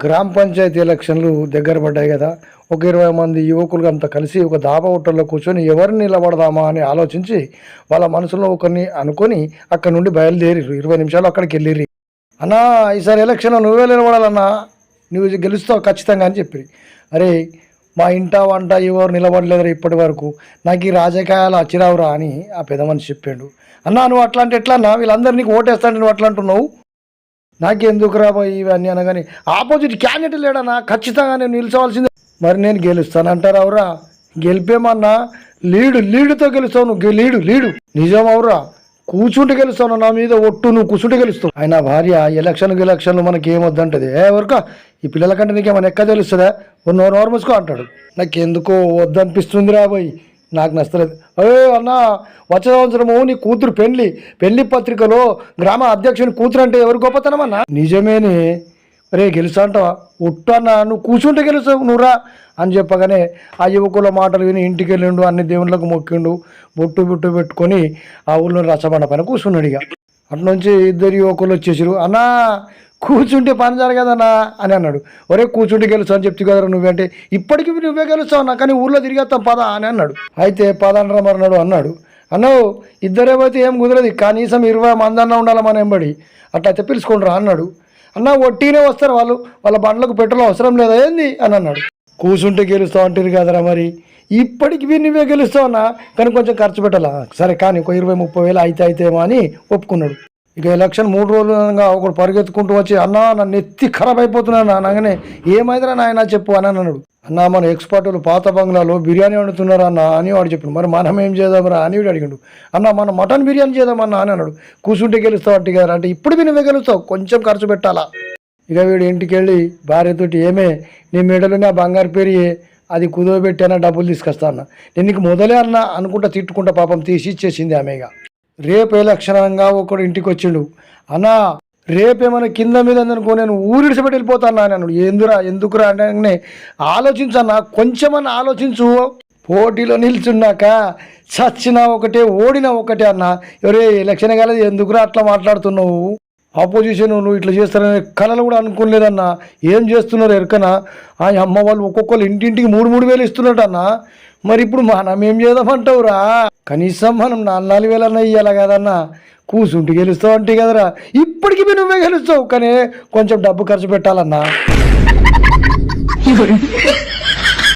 గ్రామ పంచాయతీ ఎలక్షన్లు దగ్గర పడ్డాయి కదా. ఒక 20 మంది యువకులు అంతా కలిసి ఒక దాబా హోటల్లో కూర్చొని ఎవరిని నిలబడదామా అని ఆలోచించి వాళ్ళ మనసులో ఒకరిని అనుకొని అక్కడ నుండి బయలుదేరి 20 నిమిషాలు అక్కడికి వెళ్ళిర్రి. అన్నా ఈసారి ఎలక్షన్లో నువ్వే నిలబడాలన్నా, నువ్వు గెలుస్తావు ఖచ్చితంగా అని చెప్పి. అరే మా ఇంట వంట ఎవరు నిలబడలేదురా ఇప్పటి వరకు, నాకు ఈ రాజకీయాలు అచ్చిరావురా అని ఆ పెద్ద మనిషి చెప్పాడు. అన్నా నువ్వు అట్లా అంటే ఎట్లా అన్నా, వీళ్ళందరూ నీకు ఓటేస్తాంటే నువ్వు అట్లా అంటున్నావు, నాకెందుకు రాబోయి ఇవన్నీ అనగాని ఆపోజిట్ క్యాండిడేట్ లేడన్నా, ఖచ్చితంగా నేను నిలిచవలసిందే. మరి నేను గెలుస్తాను అంటారావురా, గెలిపేమన్నా లీడుతో గెలుస్తావు నువ్వు, లీడు నిజం అవురా, కూర్చుంటే గెలుస్తావు, నా మీద ఒట్టు నువ్వు కూర్చుంటే గెలుస్తావు. ఆయన భార్య ఎలక్షన్లు మనకి ఏమొద్దంటది, ఊరక ఈ పిల్లల కంటే నీకేమైనా ఎక్క తెలుస్తుందా, నోరు మూసుకో అంటాడు. నాకు ఎందుకో వద్దనిపిస్తుంది రాబోయ్, నాకు నచ్చలేదు. అన్న వచ్చే సంవత్సరము నీ కూతురు పెళ్లి పత్రికలో గ్రామ అధ్యక్షుని కూతురు అంటే ఎవరు గొప్పతనం అన్న. నిజమేనే, రే గెలుస్తా అంటావా, ఒట్టు అన్న నువ్వు కూర్చుంటే గెలుస్తావు నువ్వురా అని చెప్పగానే ఆ యువకుల మాటలు విని ఇంటికి వెళ్ళిండు, అన్ని దేవుళ్ళకు మొక్కిండు, బొట్టు పెట్టుకొని ఆ ఊళ్ళో రచ్చబండ పైన కూర్చున్నాడు. ఇక అటు నుంచి 2 యువకులు వచ్చేసారు. అన్నా కూర్చుంటే పని జరగదన్నా అని అన్నాడు. ఒరే కూర్చుంటే గెలుస్తావు అని చెప్తే కదరా నువ్వంటే, ఇప్పటికీ నువ్వే గెలుస్తావు అన్నా, కానీ ఊళ్ళో తిరిగేస్తాం పదా అని అన్నాడు. అయితే పదండ్రా మరన్నాడు అన్నాడు. అన్నావు ఇద్దరేమైతే ఏం కుదరదు, కనీసం 20 మంది అన్నా ఉండాలి మన ఎంబడి, అట్లా పిలుచుకుంటారా అన్నాడు. అన్న ఒట్టినే వస్తారు వాళ్ళు, వాళ్ళ బండ్లకు పెట్రోల్ అవసరం లేదా ఏంది అని అన్నాడు. కూర్చుంటే గెలుస్తావు అంటారు కదరా, మరి ఇప్పటికి నువ్వే గెలుస్తావు అన్నా, కానీ కొంచెం ఖర్చు పెట్టాలా, సరే కానీ ఒక 20-30 వేలు అయితేమో అని ఒప్పుకున్నాడు. ఇక ఎలక్షన్ 3 రోజులు అనగా ఒకడు పరిగెత్తుకుంటూ వచ్చి, అన్నా నన్ను ఎత్తి ఖరాబ్ అయిపోతున్నాను అనగానే, ఏమైందిరా నాయన చెప్పు అని అన్నాడు. అన్నా మన ఎక్స్పర్టులు పాత బంగ్లాలో బిర్యానీ వండుతున్నారు అన్న అని వాడు చెప్పాడు. మరి మనం ఏం చేద్దామరా అని వీడు అడిగాడు. అన్న మనం మటన్ బిర్యానీ చేద్దామన్నా అని అన్నాడు. కూర్చుంటే గెలుస్తావు అంటే కదా అంటే, ఇప్పుడు నువ్వే గెలుస్తావు, కొంచెం ఖర్చు పెట్టాలా. ఇక వీడు ఇంటికి వెళ్ళి భార్యతోటి, ఏమే నీ మెడలోనే ఆ బంగారు పేరు అది కుదవబెట్టానా డబ్బులు తీసుకొస్తా అన్న, నేను నీకు మొదలే అన్న అనుకుంటా తిట్టుకుంటా పాపం తీసి ఇచ్చేసింది ఆమెగా. రేపు ఎలక్షనంగా ఒకడు ఇంటికి వచ్చిండు. అన్నా రేపేమైనా కింద మీద అనుకో నేను ఊరిడిసిపెట్టి వెళ్ళిపోతాను అని అన్నాడు. ఎందుకురా అంటే, ఆలోచించన్నా, కొంచెమన్నా ఆలోచించు, పోటీలో నిల్చున్నాక చచ్చినా ఒకటే ఓడినా ఒకటే అన్న, ఎవరే ఎలక్షన్ కాలేదు ఎందుకురా అట్లా మాట్లాడుతున్నావు, ఆపోజిషన్ నువ్వు ఇట్లా చేస్తారనే కళలు కూడా అనుకోలేదన్నా, ఏం చేస్తున్నారు ఎరకనా, ఆ అమ్మ వాళ్ళు ఒక్కొక్కరు ఇంటింటికి 3 వేలు ఇస్తున్నట్టు అన్న, మరి ఇప్పుడు మనం ఏం చేద్దామంటావురా, కనీసం మనం 4 వేలన్నా ఇవ్వాలి కదన్నా, కూర్చుంటే గెలుస్తావు అంటే కదరా, ఇప్పటికీ నువ్వే గెలుస్తావు, కానీ కొంచెం డబ్బు ఖర్చు పెట్టాలన్నా.